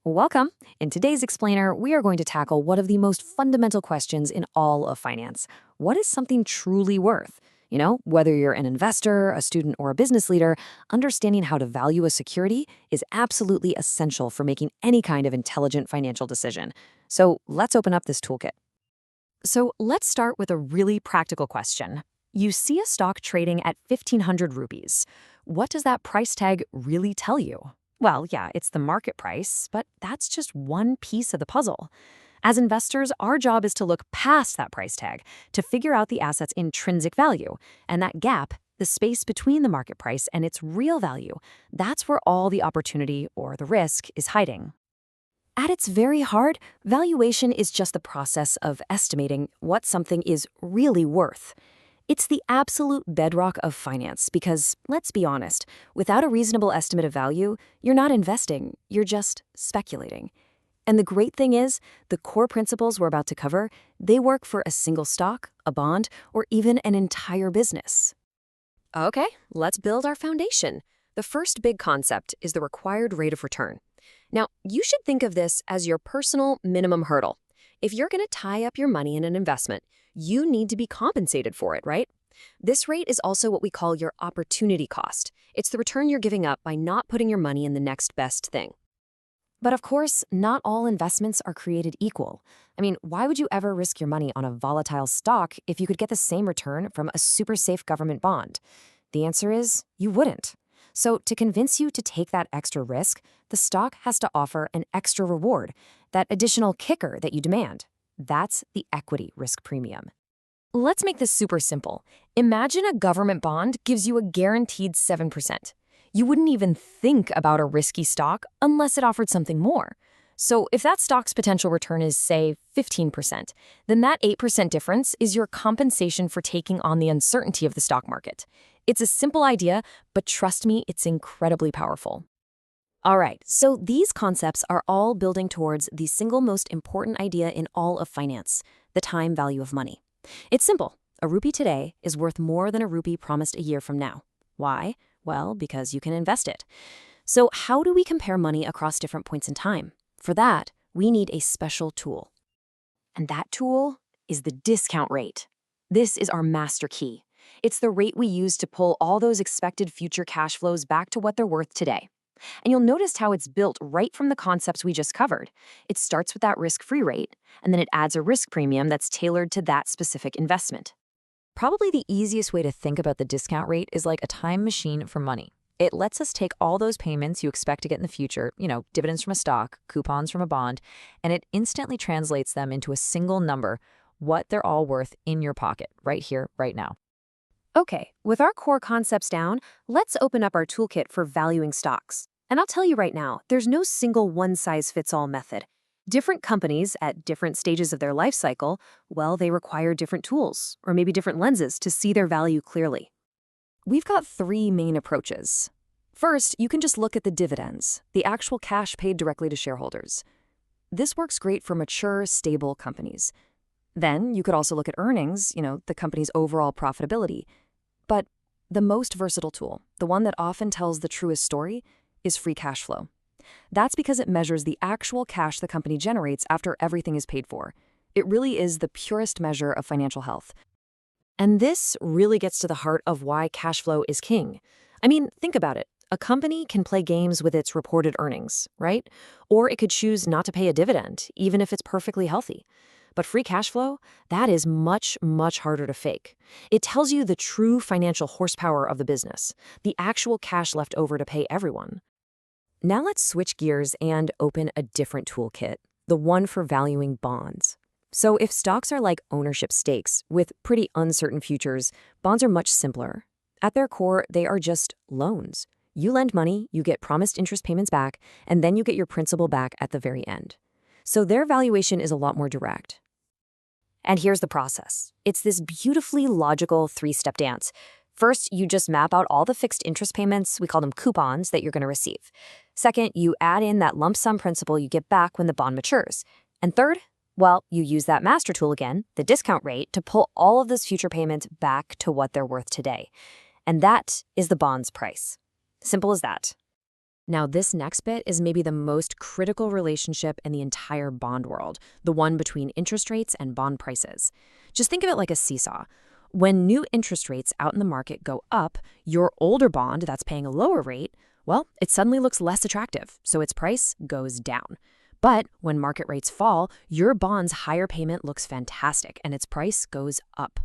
Welcome. In today's explainer, we are going to tackle one of the most fundamental questions in all of finance. What is something truly worth? Whether you're an investor, a student, or a business leader, understanding how to value a security is absolutely essential for making any kind of intelligent financial decision. So let's open up this toolkit. So let's start with a really practical question. You see a stock trading at 1,500 rupees. What does that price tag really tell you? Well, yeah, it's the market price, but that's just one piece of the puzzle. As investors, our job is to look past that price tag to figure out the asset's intrinsic value. And that gap, the space between the market price and its real value, that's where all the opportunity or the risk is hiding. At its very heart, valuation is just the process of estimating what something is really worth. It's the absolute bedrock of finance because, let's be honest, without a reasonable estimate of value, you're not investing, you're just speculating. And the great thing is, the core principles we're about to cover, they work for a single stock, a bond, or even an entire business. Okay, let's build our foundation. The first big concept is the required rate of return. Now, you should think of this as your personal minimum hurdle. If you're going to tie up your money in an investment, you need to be compensated for it, right? This rate is also what we call your opportunity cost. It's the return you're giving up by not putting your money in the next best thing. But of course, not all investments are created equal. Why would you ever risk your money on a volatile stock if you could get the same return from a super safe government bond? The answer is you wouldn't. So to convince you to take that extra risk, the stock has to offer an extra reward, that additional kicker that you demand. That's the equity risk premium. Let's make this super simple. Imagine a government bond gives you a guaranteed 7%. You wouldn't even think about a risky stock unless it offered something more. So if that stock's potential return is, say, 15%, then that 8% difference is your compensation for taking on the uncertainty of the stock market. It's a simple idea, but trust me, it's incredibly powerful. All right, so these concepts are all building towards the single most important idea in all of finance, the time value of money. It's simple. A rupee today is worth more than a rupee promised a year from now. Why? Well, because you can invest it. So how do we compare money across different points in time? For that, we need a special tool. And that tool is the discount rate. This is our master key. It's the rate we use to pull all those expected future cash flows back to what they're worth today. And you'll notice how it's built right from the concepts we just covered. It starts with that risk-free rate, and then it adds a risk premium that's tailored to that specific investment. Probably the easiest way to think about the discount rate is like a time machine for money. It lets us take all those payments you expect to get in the future, dividends from a stock, coupons from a bond, and it instantly translates them into a single number, what they're all worth in your pocket, right here, right now. Okay, with our core concepts down, let's open up our toolkit for valuing stocks. And I'll tell you right now, there's no single one-size-fits-all method. Different companies at different stages of their life cycle, well, they require different tools, or maybe different lenses to see their value clearly. We've got three main approaches. First, you can just look at the dividends, the actual cash paid directly to shareholders. This works great for mature, stable companies. Then you could also look at earnings, the company's overall profitability. But the most versatile tool, the one that often tells the truest story, is free cash flow. That's because it measures the actual cash the company generates after everything is paid for. It really is the purest measure of financial health. And this really gets to the heart of why cash flow is king. Think about it. A company can play games with its reported earnings, right? Or it could choose not to pay a dividend, even if it's perfectly healthy. But free cash flow, that is much, much harder to fake. It tells you the true financial horsepower of the business, the actual cash left over to pay everyone. Now let's switch gears and open a different toolkit, the one for valuing bonds. So if stocks are like ownership stakes with pretty uncertain futures, bonds are much simpler. At their core, they are just loans. You lend money, you get promised interest payments back, and then you get your principal back at the very end. So their valuation is a lot more direct. And here's the process. It's this beautifully logical three-step dance. First, you just map out all the fixed interest payments, we call them coupons, that you're going to receive. Second, you add in that lump sum principal you get back when the bond matures. And third, well, you use that master tool again, the discount rate, to pull all of those future payments back to what they're worth today. And that is the bond's price. Simple as that. Now, this next bit is maybe the most critical relationship in the entire bond world, the one between interest rates and bond prices. Just think of it like a seesaw. When new interest rates out in the market go up, your older bond that's paying a lower rate, well, it suddenly looks less attractive, so its price goes down. But when market rates fall, your bond's higher payment looks fantastic and its price goes up.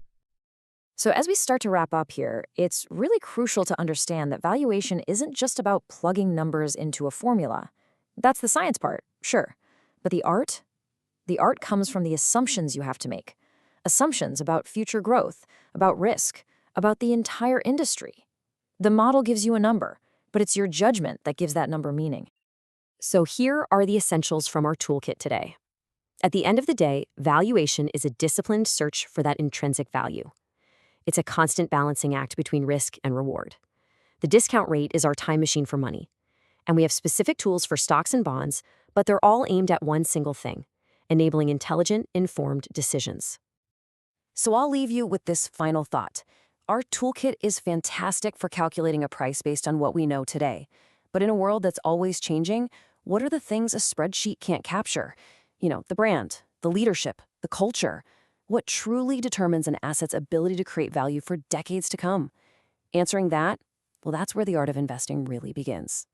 So, as we start to wrap up here, it's really crucial to understand that valuation isn't just about plugging numbers into a formula. That's the science part, sure. But the art comes from the assumptions you have to make. Assumptions about future growth, about risk, about the entire industry. The model gives you a number, but it's your judgment that gives that number meaning. So, here are the essentials from our toolkit today. At the end of the day, valuation is a disciplined search for that intrinsic value. It's a constant balancing act between risk and reward. The discount rate is our time machine for money. And we have specific tools for stocks and bonds, but they're all aimed at one single thing, enabling intelligent, informed decisions. So I'll leave you with this final thought. Our toolkit is fantastic for calculating a price based on what we know today. But in a world that's always changing, what are the things a spreadsheet can't capture? The brand, the leadership, the culture. What truly determines an asset's ability to create value for decades to come? Answering that, well, that's where the art of investing really begins.